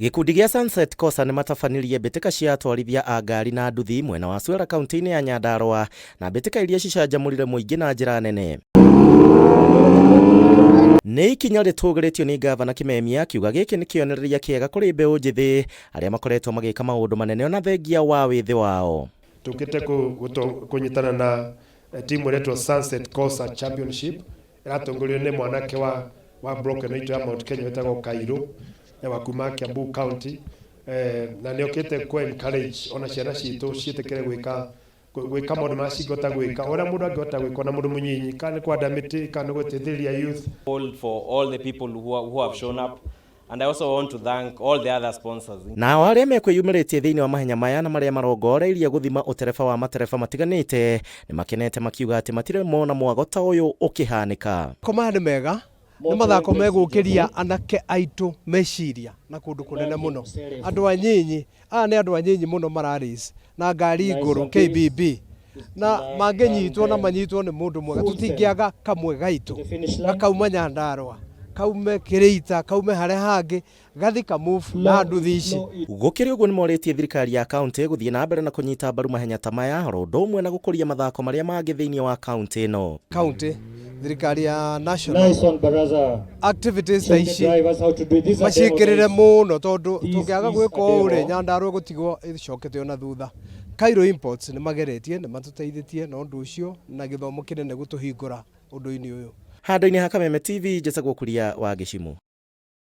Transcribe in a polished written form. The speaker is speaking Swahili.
Gikundi gia Sunsetcorsa ni matafanirie mbitika cia atwarithia a ngari na nduthi mwena wa Suera kaunti-ini ya Nyandarua na mbitika iria cicanjamũrire mũingĩ na njĩra nene. Nĩ ikinya rĩtũgĩrĩtio nĩ ngabana Kimemia kiuga gĩkĩ nĩ kĩonereria kĩega kũrĩ mbeũ njĩthĩ arĩa makoretwo magĩka maũndũ manene ona thengia wa wĩthĩ wao. Tukite kunyitana na timu yetu Sunsetcorsa Championship iratongorio nĩ mwanake wa broken ito ya Mount Kenya wetagwo Kairo wa kuma Kiambu County na nĩ okite ku encourage ona ciana citũ ciĩtĩkĩre gwĩka maũndũ marĩa cingĩhota gwĩka ũrĩa mũndũ angĩhota gwĩka na mũndũ mũnyinyi kana kwenda mĩtĩ kana gũteithĩrĩria youth. For all the people who have shown up, and I also want to thank all the other sponsors. Nao arĩa mekwĩyumĩrĩtie thĩinĩ wa mahenya maya na marĩa marongoreirie gũthima ũtereba wa matereba matiganĩte nĩ makenete makiuga atĩ matirĩ mona mwago ta ũyũ ũkĩhanĩka. Koma nĩ mega nĩ mathako megũkĩria anake aitũ meciria na kũndũ kũnene mũno. Andũ anyinyi nĩ andũ anyinyi mũno mararĩci na ngari igũrũ KBB na mangĩnyitwo na manyitwo nĩ mũndũ mwega tũtingĩaga kamwe gaitũ gakauma Nyandarua kaume Kirita kaume harĩa hangĩ gathi kamufu na nduthi ici. Gũkĩrĩ ũguo nĩ morĩtie thirikari ya kaunti gũthiĩ na mbere na kũnyita mbaru mahenya ta maya oro ũndũ ũmwe na gũkũria mathako marĩa mangĩ thĩinĩ wa kaunti ĩno. Kaunti thirikari ya national activities ta ici maciĩkĩrĩre mũno tondũ tũngĩaga gwĩka ũũ Nyandarua gũtigwo ĩcokete ona thutha. Cairo imports nĩ mageretie nĩ matũteithĩtie na ũndũ ũcio na gĩthomo kĩnene gũtũhingũra ũndũ-inĩ ũyũ. Handũ-inĩ ha Kameme TV njĩtagwo Kuria wa Gĩcimu.